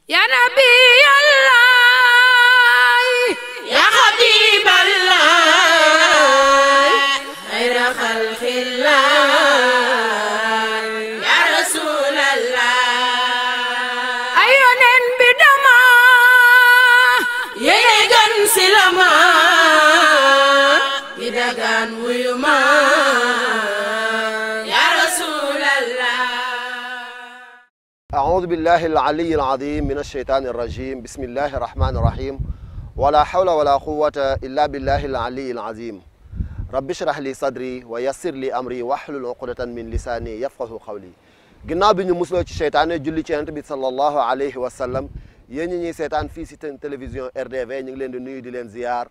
يا نبي الله يا حبيب الله خير خلق الله يا رسول الله أيونن بدما يلغن سلما يدغن ويما يا رسول الله أعوذ بالله العلي العظيم من الشيطان الرجيم بسم الله الرحمن الرحيم ولا حول ولا قوة إلا بالله العلي العظيم رب اشرح لي صدري ويسر لي أمري واحلل عقدة من لساني يفقهوا قولي ginnaaw bi ñu musloo ci seytaane julli ci Yonent bi sallallahu alayhi wa sallam yéen ñi ñuy seetaan fii si télévision RDV ñu ngi leen di nuyu di leen ziyaar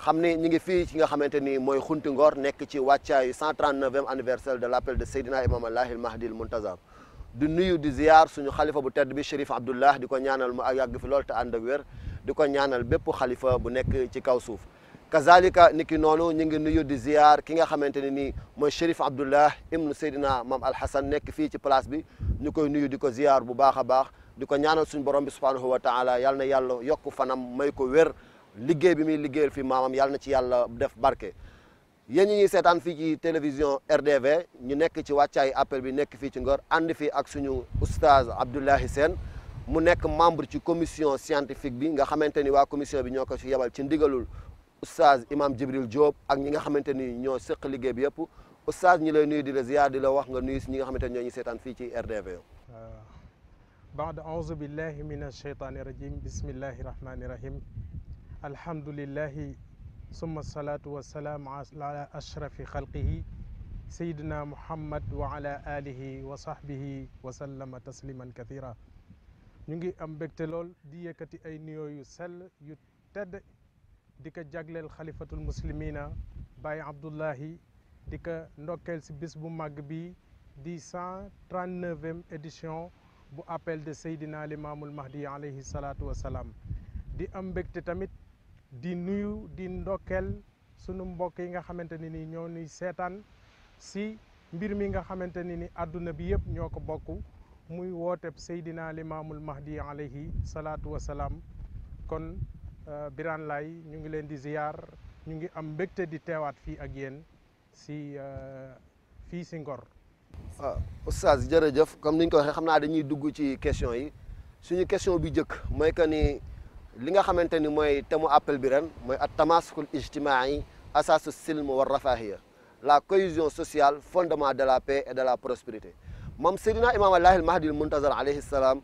xam ni ñu ngi fii ci nga xamante ni mooy Xunti Ngor nekk ci wàccaayu 139e anniversaire de l'appel de Seydina Imam Allahi al Mahdi al Muntazar di nuyu di ziyaar suñu xalifa bu tedd bi Chérif Abdoullah di ko ñaanal mu yàgg fi lool te ànd ak wér di ko ñaanal bépp xalifa bu nekk ci kaw suuf kazalika niki noonu ñu ngi nuyu di ziyaar ki nga xamante ne nii mooy Chérif Abdoullah ibnu Seydina Mam Al Hassan nekk fii ci place bi ñu koy nuyu di ko ziyaar bu baax a baax di ko ñaanal suñu borom bi subhanahu wa taala yal na yàlla yokk fanam may ko wér liggéey bi muy liggéeyal fi maamam yàlla na ci yàlla def barke yéen ñi ñuy seetaan fii ci télévision RDV ñu nekk ci wàccaay appel bi nekk fii ci Ngor ànd fii ak suñu oustaz Abdoulahi Sène mu nekk membre ci commission scientifique bi nga xamante ni waa commission bi ñoo ko fi yebal ci ndigalul oustaz imam Jibril Diop ak ñi nga xamante ni ñoo sëq liggéey bi yëpp oustaz ñi lay nuyu di la ziyaar di la wax nga nuyu si ñi nga xamante ni ñoo ñu seetaan fii ci RDV baad auzu billahi min alsheytani rajim bismillahi rahmani rahim alhamdulillahi summa salatu wassalaam ala ashrafi xalqihi sayidina muhammad wa ala alihi wa sahbihi wa sallama tasliman kathira ñu ngi am mbégte lool di yëkkati ay nuyoo yu sell yu tedd di ko jagleel xalifatul muslimina Baye Abdullahi di ko ndokkeel si bis bu màgg bi di 139e édition bu appel de Seydina Limaamul Mahdi alayhi salaatu wassalaam di am mbégte tamit di nuyu di ndokkeel sunu mbokk yi nga xamante ne ni ñoo nuy seetaan si mbir mi nga xamante ne ni àdduna bi yëpp ñoo ko bokk muy wooteb Seydina Limaamul Mahdi alayhi salaatu wassalaam kon Birane Laye ñu ngi leen di ziyaar ñu ngi am mbégte di teewaat fii ak yéen fii si Ngor. oustaz jërëjëf comme ni ñu ko waxee xam naa dañuy dugg ci question yi suñu question bi njëkk mooy que ni li nga xamante ni mooy thème appel bi ren mooy at tamasukul ijtimaai asaasu silm wa rafahiya la cohésion sociale fondement de la paix et de la prospérité moom Seydina Imam Allahi al Mahdi al Muntazar alayhi salaam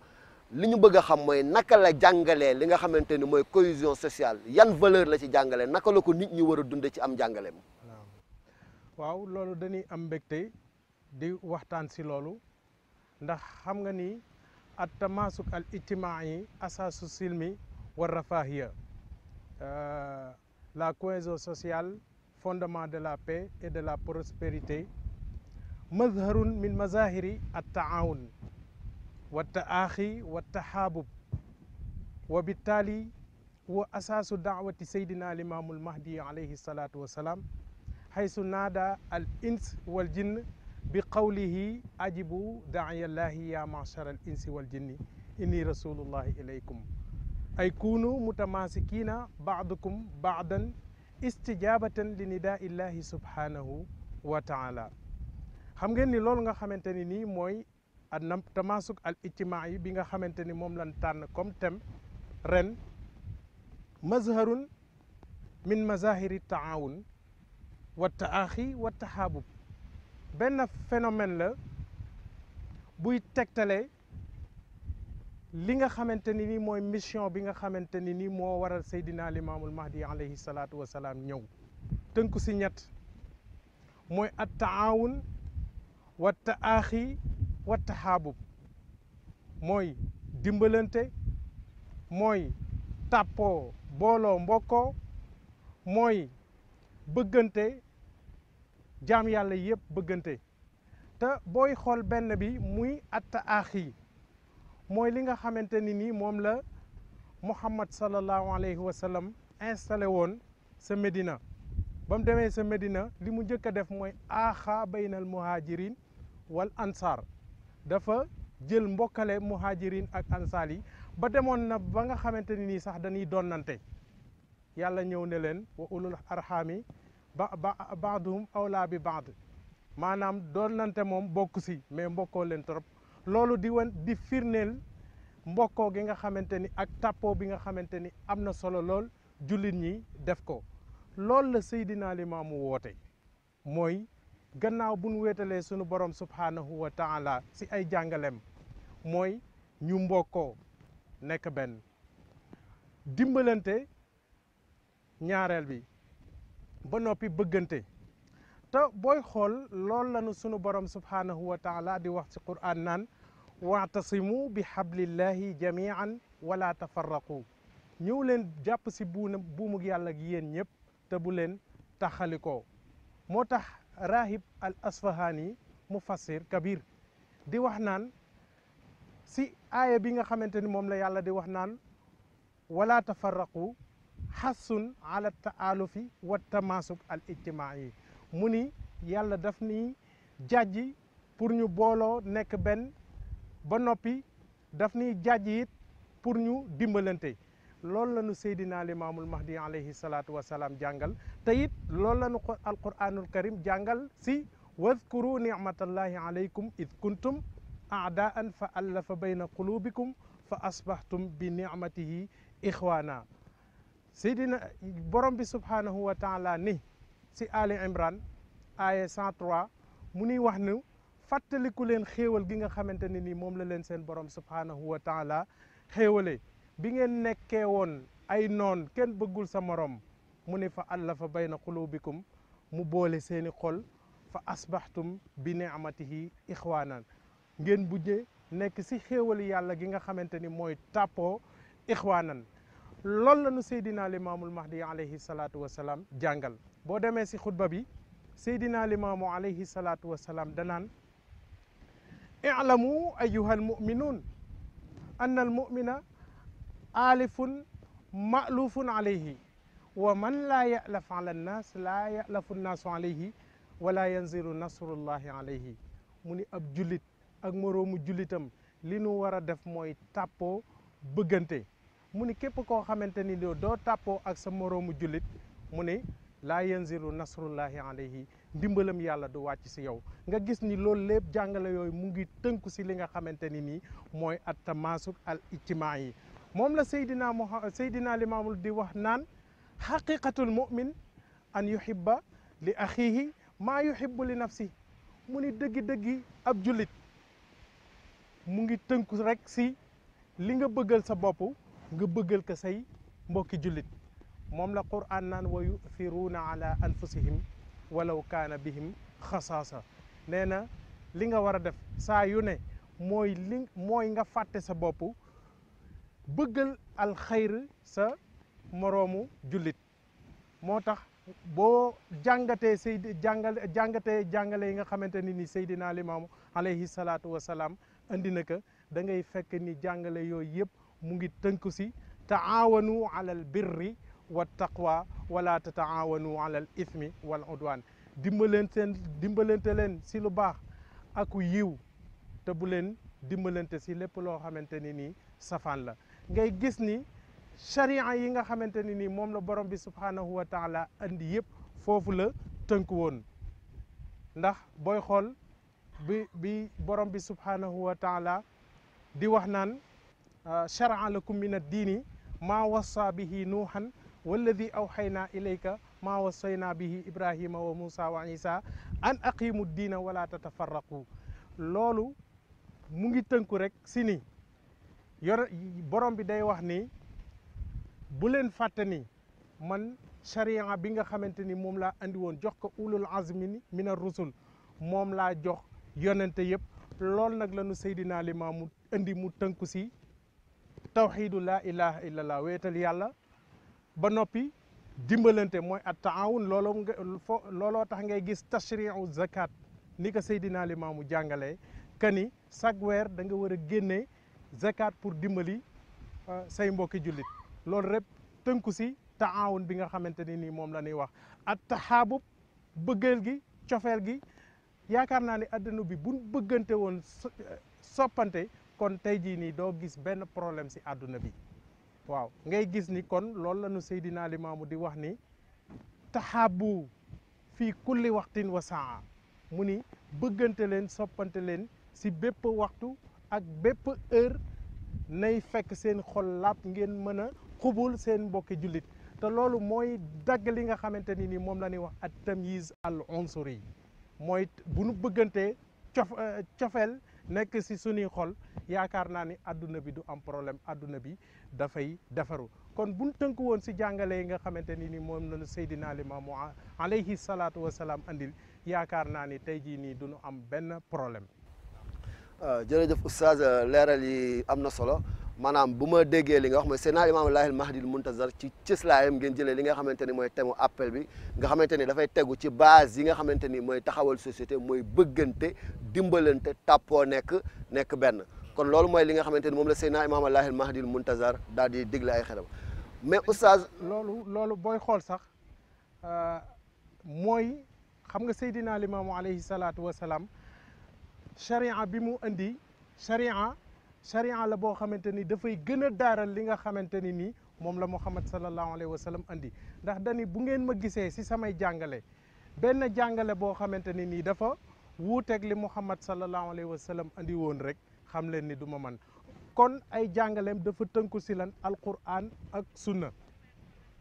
li ñu bëgg a xam mooy naka la jàngalee li nga xamante ni mooy cohésion sociale yan valeur la ci jàngalee naka la ko nit ñi war a dunde ci am jàngaleem. waaw loolu dañuy am mbégte di waxtaan si loolu ndax xam nga ni at tamasuk al ijtimaai asaasu silmi wa rafahiya la cohésion sociale fondement de la paix et de la prospérité mazharun min mazahiri at taawun wa taaxi wa tahaabub wa bittaali wa asaasu daawati seydina limaamul mahdi alayhi salaatu wassalaam haysu naada al ins wal jinn bi qawlihi ajibu daayallahi ya machar al insi wal jinni inni rasulullahi ilaykum ay kunu mutamasikina baadukum baadan istijabatan li nidaillahi subhanahu wa taala xam ngeen ni loolu nga xamante ni nii mooy tamasuk al ijtimaa yi bi nga xamante ni moom lan tànn comme thème ren mazharun min mazahiri taawun wa taaxi wa tahaabub benn phénomène la buy tegtale li nga xamante ni nii mooy mission bi nga xamante ni nii moo waral Seydina Limaamul Mahdi alayhi salaatu wassalaam ñëw tënku si ñett mooy at taawun wa taaxi wa tahaabub mooy dimbalante mooy tàppoo booloo mbokkoo mooy bëggante jaam yàlla yëpp bëggante te booy xool benn bi muy at taaxi mooy li nga xamante ni nii moom la Muhammad sallallahu alayhi wa sallam installé woon sa Médina ba mu demee sa Médina li mu njëkk a def mooy aaxa baynal muhajirin wal ansar dafa jël mbokkale muhajirin ak ansaar yi ba demoon na ba nga xamante ni nii sax dañuy donnante yàlla ñëw ne leen wa ulul arxaami baaduhum awlaa bi baad maanaam donnante moom bokk si mais mbokkoo leen trop loolu di firneel mbokkoo gi nga xamante ni ak tàppoo bi nga xamante ni am na solo lool jullit ñi def ko loolu la Seydina Limaamu woote mooy gannaaw bu nu wéetalee sunu borom subhaanahu wa taala si ay jàngaleem mooy ñu mbokkoo nekk benn dimbalante ñaareel bi ba noppi bëggante te booy xool loolu lanu sunu borom subhaanahu wa taala di wax ci Qur'an naan waatasimu bi hablillahi jamian wala tafarraqu ñëw leen jàpp si buumug yàlla gi yéen ñëpp te bu leen taxalikoo moo tax rahib al asfahani mufassir kabir di wax naan si aaya bi nga xamante ni moom la yàlla di wax naan wala tafarraqu xassun ala taalufi wa tamasuk al ijtimaai mu ni yàlla daf ni jàjji pour ñu booloo nekk benn ba noppi daf ni jàjji it pour ñu dimbalante loolu la nu Seydina Limaamul Mahdi alayhi salaatu wasalaam jàngal te it loolu la nu alquranul karim jàngal si wadkuru nicmatallahi alaykum id kuntum aadaan fa allafa bayna qulubikum fa asbahtum bi nicmatihi ixwaana Seydina borom bi subhaanahu wa taala ni si Ali Imran aya 103 mu nuy wax ne fàttaliku leen xéewal gi nga xamante ne ni moom la leen seen borom subhaanahu wa taala xéewale bi ngeen nekkee woon ay noon kenn bëggul sa morom mu ne fa allafa bayna qulubikum mu boole seeni xol fa asbahtum bi ni'matihi ixwaanan ngeen bujje nekk si xéewali yàlla gi nga xamante ni mooy tàppoo ixwaanan loolu la nu Seydina Limaamul Mahdi alayhi salaatu wasalaam jàngal boo demee si xutba bi Seydina Limaamu alayhi salaatu wasalaam danaan i'lamu ayyuhal mu'minuun anna al mu'mina alifun ma'lufun alayhi wa man laa ya'laf ala nnaas laa ya'lafu nnaasu alayhi wala yanzilu nasrullahi alayhi mu ni ab jullit ak moroomu jullitam li nu war a def mooy tàppoo bëggante mu ni képp koo xamante ni doo tàppoo ak sa moroomu jullit mu ni laa yanzilu nasrullahi alayhi ndimbalam yàlla du wàcc si yow nga gis ni loolu lépp jàngale yooyu mu ngi tënku si li nga xamante ni nii mooy at tamasuk al ijtimaa yi moom la Seydina Limaamul di wax naan xaqiqatul mu'min an yuhibba li axihi maa yuhibbu li nafsi mu ni dëggi-dëggi ab jullit mu ngi tënku rek si li nga bëggal sa bopp nga bëggal ko say mbokki jullit moom la Qur'an naan wa yu'thiruuna ala anfusihim walaw kaana bihim xasaasa nee na li nga war a def saa yu ne mooy nga fàtte sa bopp bëggal alxayr sa moroomu jullit moo tax boo jàngatee jàngale yi nga xamante ni ni Seydina Limaamu alayhi salaatu wasalaam andi na ko da ngay fekk ni jàngale yooyu yëpp mu ngi tënku si taawanu alal birri wa taqwa wala tataawanu alal ithmi wal udwan dimbalante leen si lu baax aku yiw te bu leen dimbalante si lépp loo xamante ni nii safaan la ngay gis ni sharia yi nga xamante ni nii moom la borom bi subhanahu wa taala andi yëpp foofu la tënku woon ndax booy xool bi borom bi subhanahu wa taala di wax naan shara'a lakum min ad-diini maa wassa bihi nuuhan walladi awxaynaa ilayka maa wassayna bihi ibrahima wa musa wa isa an aqimu diina wala tatafarraqu loolu mu ngi tënku rek si ni borom bi day wax ni bu leen fàtte ni man sharia bi nga xamante ni moom laa andi woon jox ko ulul azmi min ar-rusul moom laa jox yonente yëpp loolu nag la nu Seydina Limaamu andi mu tënku si tawxiidu laa ilaha illallah weetal yàlla ba noppi dimbalante mooy at taawun looloo tax ngay gis tashriu zakat ni ko Seydina Limaamu jàngalee kani chaque weer da nga war a génnee zakat pour dimbali say mbokki jullit loolu rek tënku si taawun bi nga xamante ni nii moom la ñuy wax at taxaabub bëggeel gi cofeel gi yaakaar naa ne adduna bi buñ bëggante woon soppante kon tey jii nii doo gis benn problème si àdduna bi waaw ngay gis ni kon loolu la nu Seydina Limaamu di wax ni taxaabu fii kulli waxtin wa saa mu ni bëggante leen soppante leen si bépp waxtu ak bépp heure nay fekk seen xol laab ngeen mën a xubul seen mbokki jullit te loolu mooy dagg li nga xamante ni moom la ñuy wax at tamyiz al unsuri mooy bu nu bëggantee cofeel nekk si suñuy xol yaakaar naa ni adduna bi du am problème adduna bi dafay defaru kon buñ tënk woon si jàngale yi nga xamante ni moom lañu Seydina Limaamu alayhi salaatu wasalaam andil yaakaar naa ni tey jii nii duñu am benn problème. jërëjëf oustaz leeral yi am na solo maanaam bu ma déggee li nga wax mooy Seydina Limaamu Laahil Mahdil Muntazar ci cëslaayam ngeen jëlee li nga xamante ni mooy thème appel bi nga xamante ni dafay tegu ci base yi nga xamante ni mooy taxawal société mooy bëggante dimbalante tàppoo nekk benn kon loolu mooy li nga xamante ni moom la Seydina Limaamu Laahil Mahdil Muntazar daal di digle ay xelam mais oustaz. loolu booy xool sax mooy xam nga Seydina Limaamu alayhi salaatu wasalaam charia bi mu indi charia la boo xamante ni dafay gën a daaral li nga xamante ni nii moom la Muhammad sallallahu alayhi wa sallam andi ndax dani bu ngeen ma gisee si samay jàngale benn jàngale boo xamante ni nii dafa wuuteeg li Muhammad sallallahu alayhi wa sallam andi woon rek xam leen ni du ma man kon ay jàngaleem dafa tënku si lan alquran ak sunna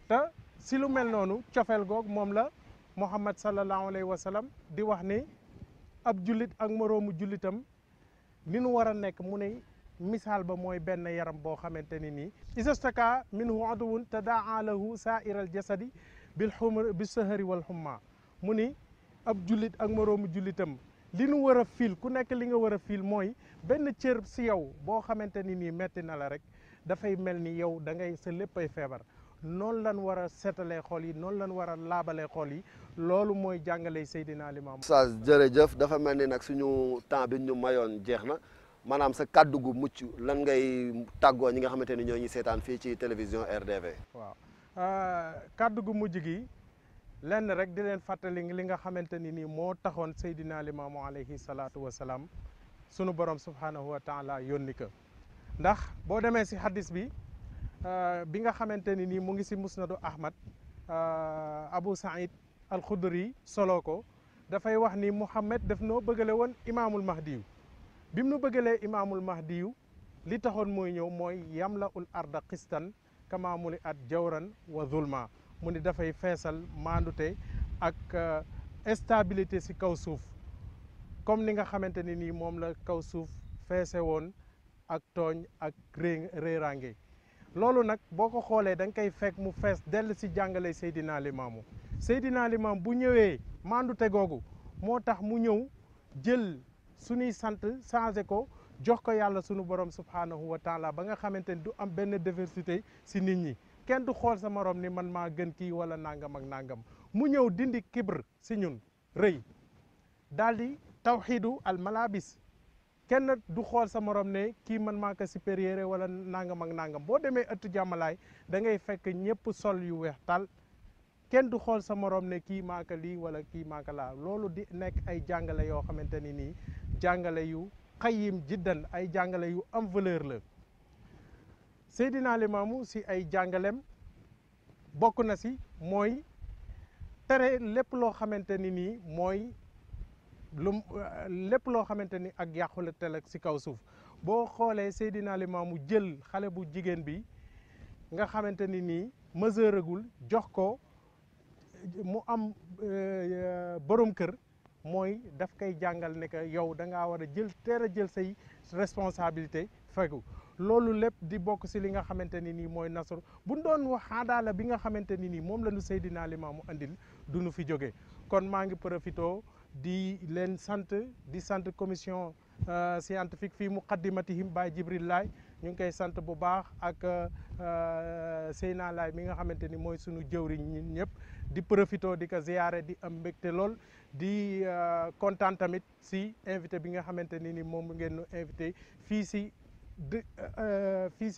te si lu mel noonu cofeel goog moom la Muhammad sallallahu alayhi wa sallam di wax ni ab jullit ak moroomu jullitam ni nu war a nekk mu ne misaal ba mooy benn yaram boo xamante ni nii isastaka minhu aduwun tadaa lahu saairal jasadi bi sahari wal humma mu ni ab jullit ak moroomu jullitam li nu war a fiil ku nekk li nga war a fiil mooy benn cër si yow boo xamante ni nii metti na la rek dafay mel ni yow da ngay sa léppay feebar noonu lan war a seetalee xool yi noonu lan war a laabalee xool yi loolu mooy jàngale Seydina Limaamu. Oustaz jërëjëf dafa mel ni nag suñu temps bi ñu mayoon jeex na maanaam sa kàddu gu mucc lan ngay tàggoo ñi nga xamante ni ñoo ñuy seetaan fii ci télévision RDV. waaw kàddu gu mujj gi lenn rek di leen fàttali li nga xamante ni nii moo taxoon Seydina Limaamu alayhi salaatu wa salaam sunu borom subhanahu wa taala yónni ko ndax boo demee si hadis bi. bi nga xamante ni nii mu ngi si musnadu Ahmad Abu Saïd al-Khudri solo ko dafay wax ni Muhammad daf noo bëggale woon imaamul mahdiyu bi mu nu bëggalee imaamul mahdiyu li taxoon mooy ñëw mooy yamlaul arda qistan kama muli at jawran wa zulma mu ni dafay feesal maandute ak stabilité si kaw suuf comme ni nga xamante ni nii moom la kaw suuf feese woon ak tooñ ak réerange loolu nag boo ko xoolee da nga koy fekk mu fees dell si jàngale Seydina Limaamu Seydina Limaam bu ñëwee mandute googu moo tax mu ñëw jël suñuy sant changé ko jox ko yàlla sunu borom subhanahu wa taala ba nga xamante ni du am benn diversité si nit ñi kenn du xool sa morom ni man maa gën kii wala nangam ak nangam mu ñëw dindi kibr si ñun rëy daal di tawxiidu al malabis kenn du xool sa morom ne kii man maa ko supérieur wala nangam ak nangam boo demee ëttu jàmmalaay da ngay fekk ñëpp sol yu weex tal kenn du xool sa morom ne kii maa ko lii wala kii maa ko laa loolu di nekk ay jàngale yoo xamante ni nii jàngale yu xayim jiddan ay jàngale yu am valeur la Seydina Limaamu si ay jàngalem bokk na si mooy tere lépp loo xamante ni nii mooy lépp loo xamante ni ak yàqule tel ak si kaw suuf boo xoolee Seydina Limaamu jël xale bu jigéen bi nga xamante ni nii majeuragul jox ko mu am borom kër mooy daf koy jàngal ne que yow da ngaa war a jël say responsabilité fegu loolu lépp di bokk si li nga xamante ni nii mooy nasr bu ñu doon wax xaadaala bi nga xamante ni nii moom la ñu Seydina Limaamu andil du ñu fi jóge kon maa ngi profito di leen sant di sant commission scientifique fii muqaddimatihim Baye Jibril Laay ñu ngi koy sant bu baax ak Seyna Laay mi nga xamante ni mooy sunu jëwriñ ñun ñëpp di profito di ko ziyaare di am mbégte lool di kontaan tamit si invité bi nga xamante ni ni moom ngeen nu invité fii si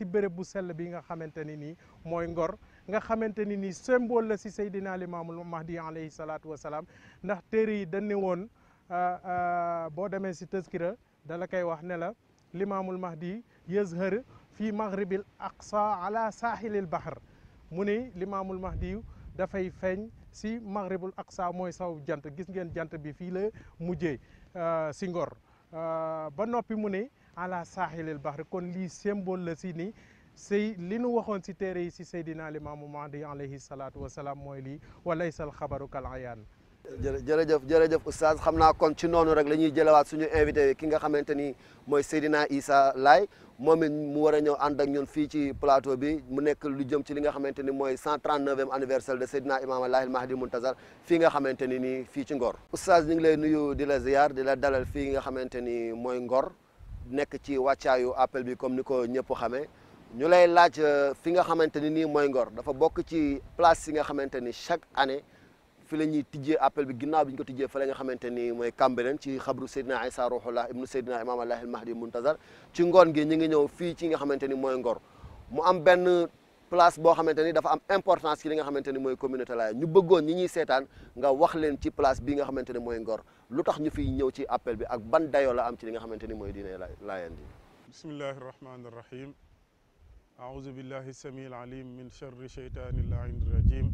béréb bu sell bi nga xamante ni nii mooy Ngor nga xamante ni nii symbole la si Seydina Limaamul Mahdi alayhi salaatu wa salaam ndax téere yi dañ ne woon boo demee si tëskira da la koy wax ne la limaamul mahdi yazhar fi maghribil aqsa ala sahilil bahr mu ni limaamul mahdi dafay feeñ si maghribul aqsa mooy saw jant gis ngeen jant bi fii la mujjee si Ngor ba noppi mu ne ala sahilil bahr kon lii symbole la si ni sëy li nu waxoon si téere yi si Seydina Limaamu Mahdi alayhi salaatu wasalaam mooy lii walaysal xabaru kal ayaan. jërëjëf oustaz xam naa kon ci noonu rek la ñuy jëlewaat suñu invité ki nga xamante ni mooy Seydina Issa Laye moom it mu war a ñëw ànd ak ñun fii ci plateau bi mu nekk lu jëm ci li nga xamante ni mooy 139e anniversaire de Seydina Imam Lahil Mahdi Muntazar fii nga xamante ni nii fii ci Ngor. oustaz ñu ngi lay nuyu di la ziar di la dalal fii nga xamante ni mooy Ngor nekk ci wàccaayu appel bi comme ni ko ñëpp xamee ñu lay laaj fi nga xamante ni nii mooy Ngor dafa bokk ci place yi nga xamante ni chaque année. fi la ñuy tijjee appel bi ginnaaw bi ñu ko tijjee fa la nga xamante ni mooy Cambérène ci xabru Seydina Issa Ruhullah ibnu Seydina Imam Lahil Mahdi Muntazar ci ngoon gi ñu ngi ñëw fii ci nga xamante ni mooy Ngor mu am benn place boo xamante ni dafa am importance ci li nga xamante ni mooy communauté Laye ñu bëggoon ñi ñuy seetaan nga wax leen ci place bi nga xamante ni mooy Ngor lu tax ñu fiy ñëw ci appel bi ak ban dayoo la am ci li nga xamante ni mooy diine Laayeen bi. bismillahi rahmani rahim aouzu billahi samil alim min charri cheytaani lain rajim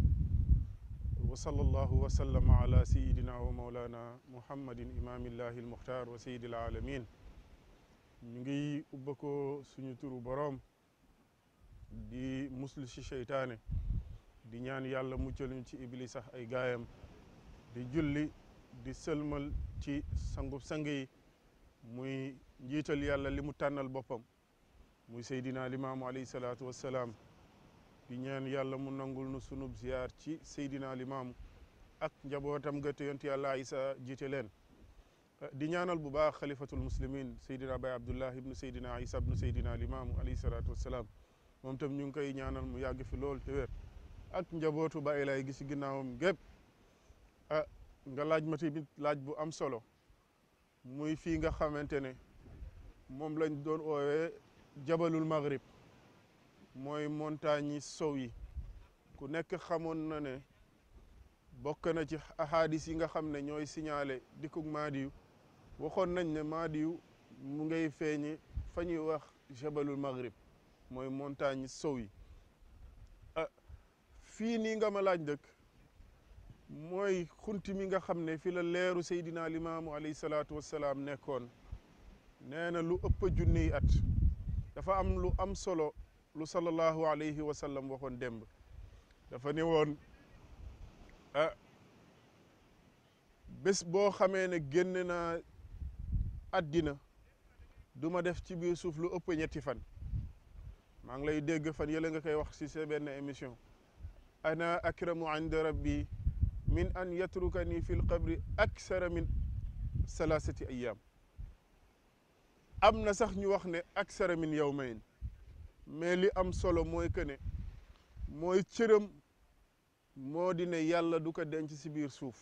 wa sallallahu wa sallama ala sayidina wa maulana muhammadin imamillahi almuxtar wa sayidil alamin ñu ngi ubba ko suñu turu boroom di muslu ci seytaane di ñaan yàlla muccal ñu ci iblis sax ay gaayam di julli di sëlmal ci sangub sang yi muy njiital yàlla li mu tànnal boppam muy seydina limaamu alayhi salaatu wassalaam di ñaan yàlla mu nangul nu sunub ziyaar ci seydina limaamu ak njabootam ga te yonent yàlla Isa jiite leen di ñaanal bu baax xalifatul muslimin seydina Baye Abdullah ibnu seydina Isa ibnu seydina limaamu alayhi salaatu wassalaam moom tam ñu ngi koy ñaanal mu yàgg fi lool te wér ak njabootu Baye Laay gi ci ginnaawam gépp nga laaj ma tamit laaj bu am solo muy fii nga xamante ne moom lañ doon oowee jabalul maghrib mooy montagne yi sow yi ku nekk xamoon na ne bokk na ci ahadis yi nga xam ne ñooy signalé dikkug Mahdiyu waxoon nañ ne Mahdiyu mu ngay feeñe fa ñuy wax jabalul maghrib mooy montagne yi sow yi fii nii nga ma laaj dëkk mooy xunti mi nga xam ne fi la leeru Seydina Limaamu alayhi salaatu wassalaam nekkoon nee na lu ëpp junniy at dafa am lu am solo lu sallallahu alayhi wa sallam waxoon démb dafa ne woon bés boo xamee ne génn naa àddina du ma def ci biir suuf lu ëpp ñetti fan maa ngi lay dégg fan yële nga koy wax ci sa benn émission ana akramu inda rabbi min an yatrukani fi lqabri aksara min salasati ayam am na sax ñu wax ne aksara min yawmayn mais li am solo mooy que ne mooy cëram moo di ne yàlla du ko denc ci biir suuf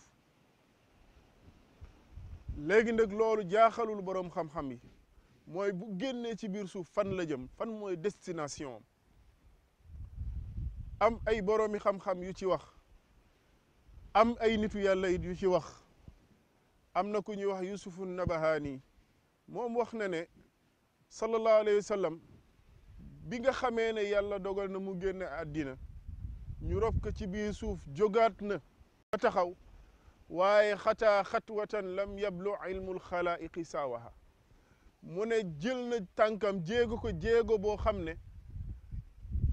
léegi nag loolu jaaxalul boroom xam-xam yi mooy bu génnee ci biir suuf fan la jëm fan mooy destination am ay boroomi xam-xam yu ci wax am ay nitu yàlla yu ci wax am na ku ñuy wax yusufu nabahaani moom wax na ne sallallahu alayhi wa sallam bi nga xamee ne yàlla dogal na mu génne àddina ñu rob ko ci biir suuf jógaat na ba taxaw waaye xataa xatwatan lam yablu ilmul xalaa'iqi saawaha mu ne jël na tànkam jéego ko jéego boo xam ne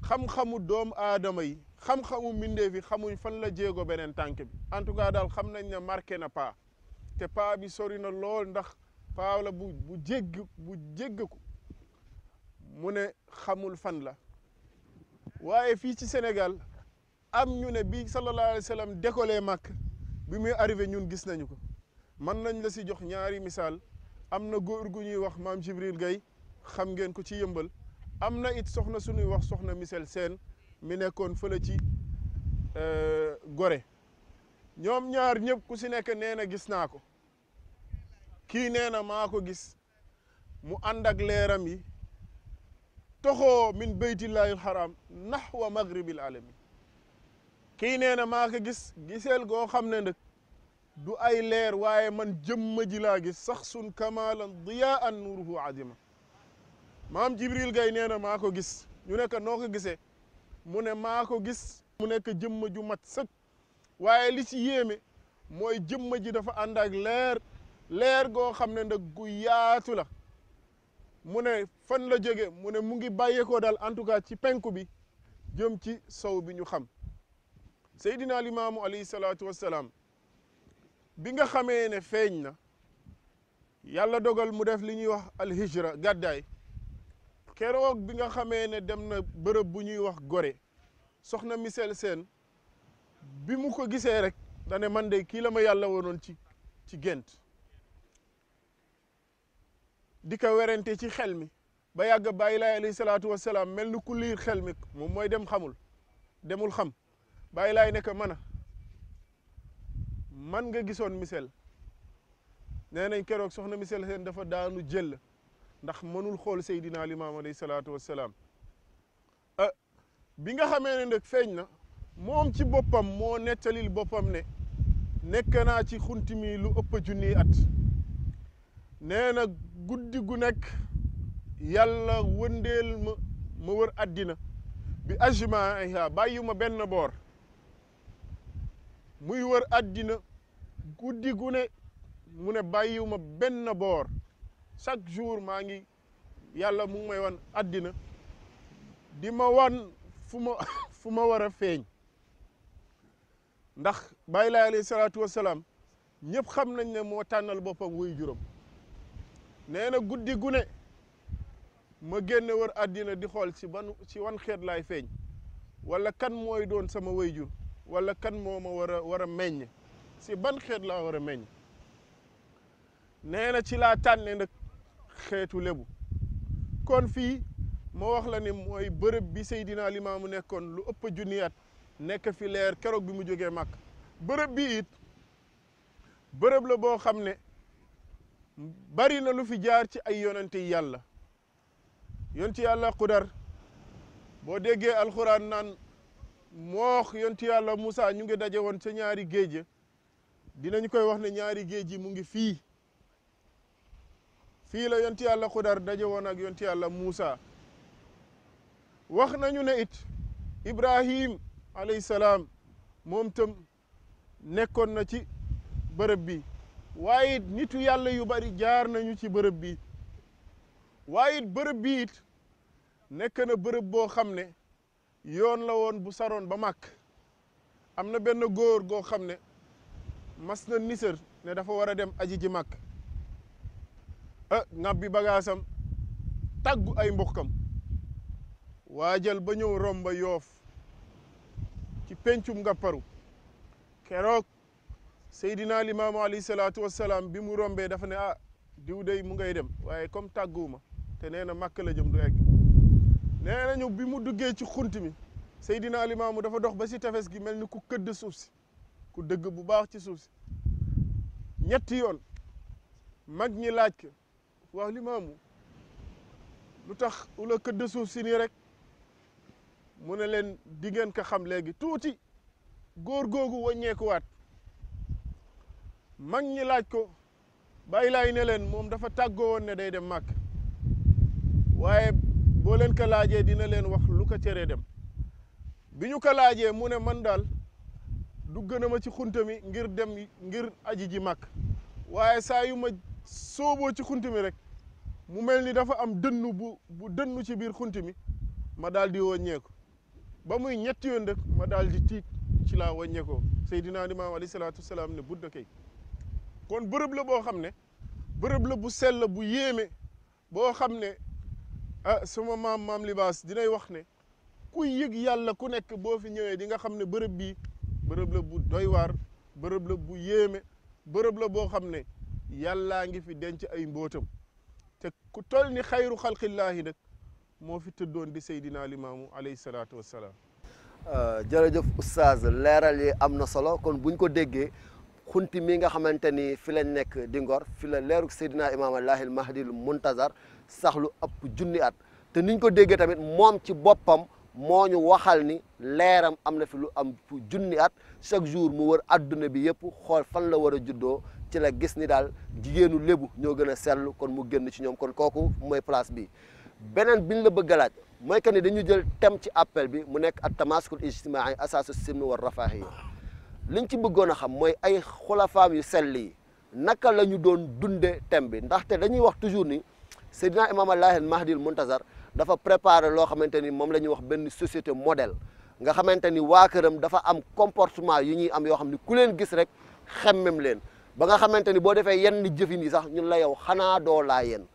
xam-xamu doomu aadama yi xam-xamu mbindeef yi xamuñ fan la jéego beneen tànk bi en tout cas daal xam nañ ne marqué na pas te pas bi sori na lool ndax pas la bu jégg ko mu ne xamul fan la waaye fii ci Sénégal am ñu ne bi sallallahu alayhi wa sallam décollé Makka bi muy arrivé ñun gis nañu ko man nañ la si jox ñaari misaal am na góor gu ñuy wax maam Jibril Gaye xam ngeen ko ci yëmbal am na it soxna suñuy wax soxna Misel Seen mi nekkoon fële ci Gorée ñoom ñaar ñëpp ku si nekk nee na gis naa ko kii nee na maa ko gis mu ànd ak leeram yi toxoo min baytillahil haram nahwa maghribil alamin kii nee na maa ko gis giseel goo xam ne nag du ay leer waaye man jëmma ji laa gis sax sun kamalan diyaan nuruhu adima maam Jibril Gay nee na maa ko gis ñu nekk noo ko gisee mu ne maa ko gis mu nekk jëmm ju mat sëkk waaye li ci yéeme mooy jëmm ji dafa ànd ak leer goo xam ne nag gu yaatu la mu ne fan la jóge mu ne mu ngi bàyyeekoo daal en tout cas ci penku bi jëm ci sow bi ñu xam Seydina Limaamu alayhi salaatu wassalaam bi nga xamee ne feeñ na yàlla dogal mu def li ñuy wax alhijra gàddaay keroog bi nga xamee ne dem na bërëb bu ñuy wax Gorée soxna Misel Seen bi mu ko gisee rek dane man de kii la ma yàlla wonoon ci gént di ko werante ci xel mi ba yàgg Baay Laay alayhi salaatu wassalaam mel ni ku liir xel mi moom mooy demul xam Baay Laay ne ko man nga gisoon Misel nee nañ keroog soxna Misel Seen dafa daanu jël ndax mënul xool Seydina Limaam alayhi salaatu wassalaam bi nga xamee ne nag feeñ na moom ci boppam moo nettalil boppam ne nekk naa ci xunti mi lu ëpp junniy at nee na guddi gu nekk yàlla wëndeel ma wër àddina bi ajmaiha bàyyi ma benn boor muy wër àddina guddi gu ne mu ne bàyyi ma benn boor chaque jour maa ngi yàlla mu ngi may wan àddina di ma wan fu ma war a feeñ ndax Baay Laay alayhi salaatu wassalaam ñëpp xam nañ ne moo tànnal boppam wuy juróom nee na guddi gu ne ma génne wër àddina di xool ci wan xeet laay feeñ wala kan mooy doon sama wayjur wala kan moo ma war a meññ si ban xeet laa war a meññ nee na ci laa tànne nag xeetu lébu kon fii moo wax la ne mooy bërëb bi Seydina Limaamu nekkoon lu ëpp junni at nekk fi leer keroog bi mu jógee màkk bërëb bi it bërëb la boo xam ne bari na lu fi jaar ci ay yonente yàlla yonti yàlla Xudar boo déggee alxuraan naan moox yonti yàlla Moussa ñu ngi daje woon ca ñaari géej dinañ koy wax ne ñaari géej yi mu ngi fii la yonti yàlla Xudar daje woon ak yonti yàlla Moussa wax nañu ne it Ibrahim alayhi salaam moom tam nekkoon na ci bërëb bi waaye it nitu yàlla yu bari jaar nañu ci bërëb bi waaye it bërëb bi it nekk na bërëb boo xam ne yoon la woon bu saroon ba màkk am na benn góor goo xam ne mas na nisër ne dafa war a dem aji ji màkk ŋàbbi bagaasam tàggu ay mbokkam waajal ba ñëw romba Yoof ci pencum Ngapparu keroog Seydina Limaamu alayhi salaatu wassalaam bi mu rombee dafa ne diw dey mu ngay dem waaye comme tàgguwuma te nee na màkk la jëm du egg nee nañu bi mu duggee ci xunt mi Seydina Limaamu dafa dox ba si tefes gi mel ni ku këdd suuf si ku dëgg bu baax ci suuf si ñetti yoon mag ñi laaj ko waaw Limaamu lu tax ula këdd suuf si nii rek mu ne leen di ngeen ko xam léegi tuuti góor googu wàññeekuwaat mag ñi laaj ko Baay Laay ne leen moom dafa tàggoo woon ne day dem màkk waaye boo leen ko laajee dina leen wax lu ko teree dem bi ñu ko laajee mu ne man daal dugg na ma ci xunta mi ngir aji ji màkk waaye saa yu ma sooboo ci xunta mi rek mu mel ni dafa am dënnu bu dënnu ci biir xunta mi ma daal di wàññeeku ba muy ñetti yoon rek ma daal di tiit ci laa wàññeekoo Seydina Limaamu alayhi salaatu wasalaam ne budda kay kon bërëb la boo xam ne bërëb la bu sell bu yéeme boo xam ne sama maam Libaas dinay wax ne ku yëg yàlla ku nekk boo fi ñëwee di nga xam ne bërëb bii bërëb la bu doy waar bërëb la bu yéeme bërëb la boo xam ne yàllaa ngi fi denc ay mbootam te ku toll ni xayru xalqillaahi nag moo fi tëddoon di Seydina Limaamu alayhi salaatu wassalaam jërëjëf oustaz leeral yi am na solo kon buñ ko déggee xunti mi nga xamante ni fi lañ nekk di Ngor fi la leeruk Seydina Imaam Allahil Mahdil Muntazar sax lu ëpp junni at te niñ ko déggee tamit moom ci boppam moo ñu waxal ni leeram am na fi lu am junni at chaque jour mu wër adduna bi yëpp xool fan la war a juddoo ci la gis ni daal jigéenu lébu ñoo gën a seetlu kon mu génn ci ñoom kon kooku mooy place bi beneen biñ la bëgg a laaj mooy que ni dañu jël thème ci appel bi mu nekk at tamaskul ijtimaai asaasu simn war rafaahiya liñ ci bëggoon a xam mooy ay xulafaam yu sell yi naka la ñu doon dunde thème bi ndaxte dañuy wax toujours ni Seydina Imam Allahi al-Mahdi al-Muntazar dafa préparé loo xamante ni moom la ñuy wax benn société modèle nga xamante ni waa këram dafa am comportement yu ñuy am yoo xam ni ku leen gis rek xemmem leen ba nga xamante ni boo defee yenn jëfin yi sax ñun la yow xanaa doo laa yéen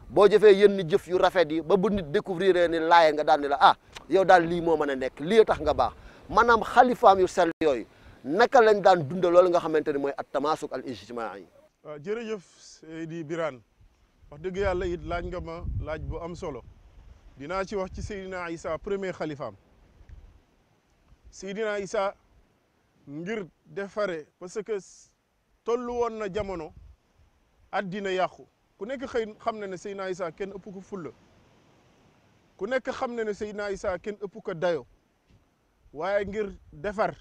boo jëfee yenn jëf yu rafet yi ba bu nit découvrir ni laaye nga daal ni la ah yow daal lii moo mën a nekk lii tax nga baax maanaam xalifaam yu sell yooyu naka lañ daan dunda loolu nga xamante ni mooy at tamasuk al ijtimaai. waaw jërëjëf Seydi Birane wax dëgg yàlla it laaj nga ma laaj bu am solo dinaa ci wax ci Seydina Isa premier xalifaam Seydina Isa ngir defare parce que tollu woon na jamono addina yàqu ku nekk xëy xam na ne Seydina Isa kenn ëpp ko fulla ku nekk xam na ne Seydina Isa kenn ëpp ko dayo waaye ngir defar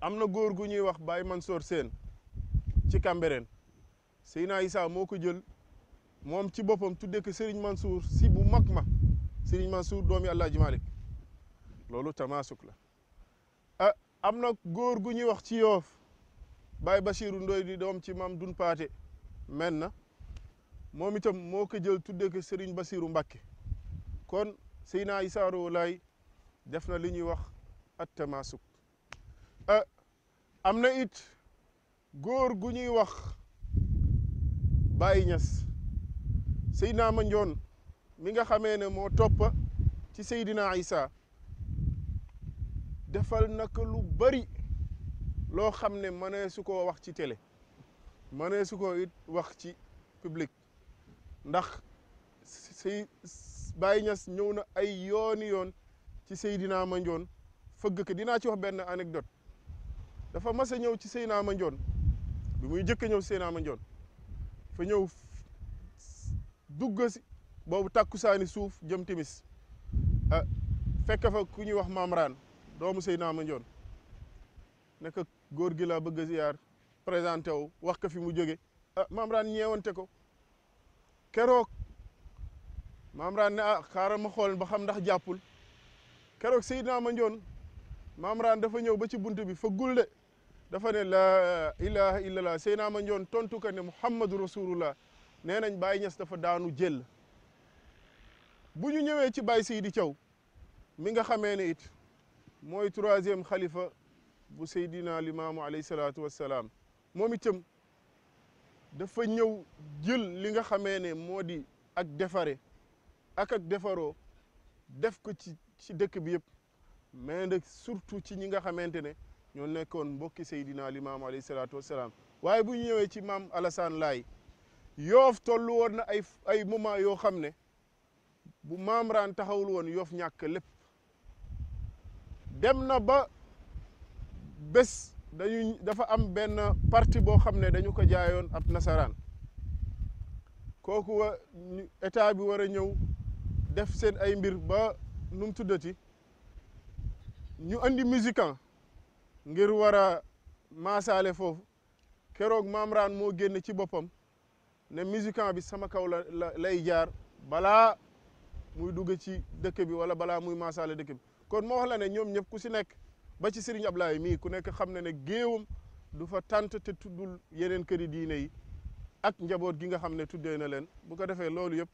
am na góor gu ñuy wax Baye Mansour Sène ci Cambérène Seydina Isa moo ko jël moom ci boppam tuddee ko Serigne Mansour si bu mag ma Serigne Mansour doomi Alaaji Malik loolu tamaasuk la am na góor gu ñuy wax ci Yoof Baye Bachiru Ndoy di doom ci maam Dun Paate men na moom itam moo ko jël tuddee ko Serigne Bachiru Mbakke kon Seydina Isa Rouhou Laye def na li ñuy wax at tamaasuk am na it góor gu ñuy wax Baye Niass Seydina Mandione mi nga xamee ne moo toppa ci Seydina Isa defal naka lu bari loo xam ne mënee su ko wax ci télé mënee su ko it wax ci public ndax si Baye Niass ñëw na ay yooni yoon ci Seydina Mandione fëgg ko dinaa ci wax benn anecdote dafa mas a ñëw ci Seydina Mandione bi muy jëkk ñëw Seydina Mandione fa ñëw dugg si boobu takkusaani suuf jëm timis fekk fa ku ñuy wax Mamran doomu Seydina Mandione ne ko góor gi laa bëgg a ziyaar présenté wu wax ko fi mu jóge Mamran ñeewante ko keroog Mamran ne xaaral ma xool ba xam ndax jàppul keroog Seydina Mandione Mamran dafa ñëw ba ci bunt bi fa gulde dafa ne la ilaha illallah Seydina Mandione tontu ko ne Muhammadu Rasulullah nee nañ Baye Niass dafa daanu jël bu ñu ñëwee ci Baye Seydi Thiaw mi nga xamee ne it mooy 3e xalifa bu Seydina Limaamu alayhi salaatu wassalaam moom itam dafa ñëw jël li nga xamee ne moo di ak defare ak defaroo def ko ci dëkk bi yëpp mais nag surtout ci ñi nga xamante ne ñoo nekkoon mbokki Seydina Limaamu alayhi salaatu wassalaam waaye bu ñu ñëwee ci maam Alassane Laye Yoof tollu woon na ay moment yoo xam ne bu Mamran taxawul woon Yoof ñàkk lépp dem na ba bés dafa am benn parti boo xam ne dañu ko jaayoon ab nasaraan kooku état bi war a ñëw def seen ay mbir ba nu mu tuddati ñu andi musicien ngir war a maasaale foofu keroog Mamran moo génn ci boppam ne musicien bi sama kaw lay jaar balaa muy dugg ci dëkk bi wala balaa muy maasaale dëkk bi kon moo wax la ne ñoom ñëpp ku si nekk ba ci Serigne Ablaye mii ku nekk xam ne ne géewam du fa tant te tuddul yeneen këri diine yi ak njaboot gi nga xam ne tuddee na leen bu ko defee loolu yëpp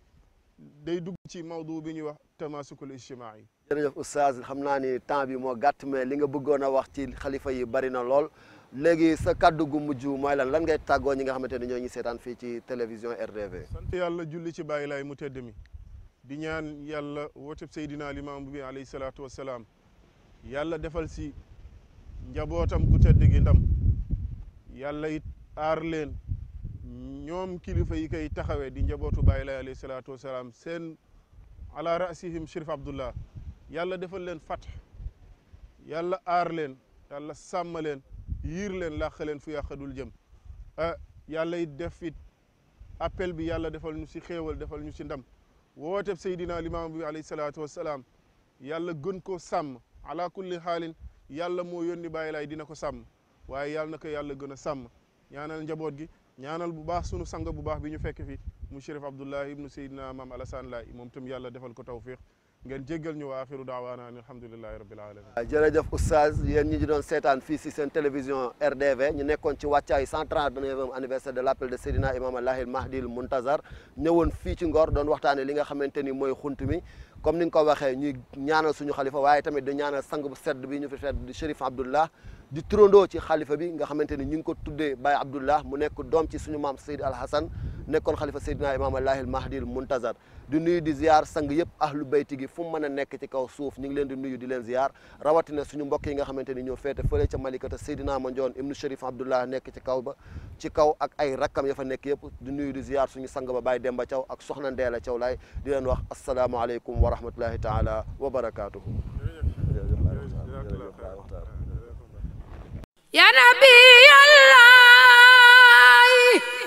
day dugg ci mawdu bi ñuy wax tamasukul ijtimaai. jërëjëf oustaz xam naa ni temps bi moo gàtt mais li nga bëggoon a wax ci xalifa yi bari na lool léegi sa kaddu gu mujj mooy lan ngay tàggoo ñi nga xamante ne ñoo ngi seetaan fii ci télévision RDV. sant yàlla julli ci Baay Laay mu tedd mi di ñaan yàlla wooteb Seydina Limaamu bi alayhi salaatu wassalaam yàlla defal si njabootam gu tedd gi ndam yàlla it aar leen ñoom kilifa yi koy taxawee di njabootu Baay Laay alayhi salaatu wassalaam seen ala rasihim Chérif Abdullah yàlla defal leen fatx yàlla aar leen yàlla sàmm leen yiir leen làq leen fu yàqadul jëm yàlla it def it appel bi yàlla defal ñu si xéewal defal ñu si ndam wooteb Seydina Limaamu bi alayhi salaatu wassalaam yàlla gën koo sàmm ala kulli xaalin yàlla moo yónni Baay Laay dina ko sàmm waaye yàlla na ko yàlla gën a sàmm ñaanal njaboot gi ñaanal bu baax sunu sang bu baax bi ñu fekk fi mu Chérif Abdoulahi ibnu Seydina Maam Alassane Laay moom tam yàlla defal ko tawfiq ngeen jéggal ñu wa axiru daawaana an alhamdulillahi rabbil alamin. jërëjëf oustaz yéen ñi doon seetaan fii si seen télévision RDV ñu nekkoon ci wàccaay 139e anniversaire de l'appel de Seydina Imam Allahil Mahdil Muntazar ñëwoon fii ci Ngor doon waxtaane li nga xamante ni mooy xunt mi comme ni nga ko waxee ñuy ñaanal suñu xalifa waaye tamit di ñaanal sang bu sedd bi ñu fi fedd di Chérif Abdullah di turandoo ci xalifa bi nga xamante ni ñu ngi ko tuddee Baye Abdullah mu nekk doom ci suñu maam Seydi Al Hassan nekkoon xalifa Seydina Imam Allahil Mahdil Muntazar di nuyu di ziar sang yëpp ahlu bayti gi fu mu mën a nekk ci kaw suuf ñu ngi leen di nuyu di leen ziar rawatina suñu mbokk yi nga xamante ni ñoo féete fële ca Malikata Seydina Mandione ibnu Chérif Abdullah nekk ci kaw ak ay rakkam ya fa nekk yëpp di nuyu di ziar suñu sang ba Baye Demba Thiaw ak soxna Ndeela Thiaw laay di leen wax asalaamaaleykum wa rahmatullahi taala wa barakaatuhu. Ya Nabi Allah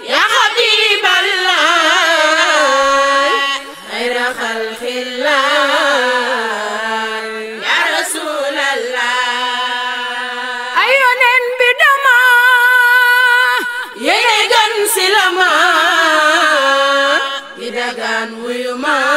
ya Habib Allah khayra khalqillah ya Rasulallah ayonen bi dama yene gan silama gidagan wuyuma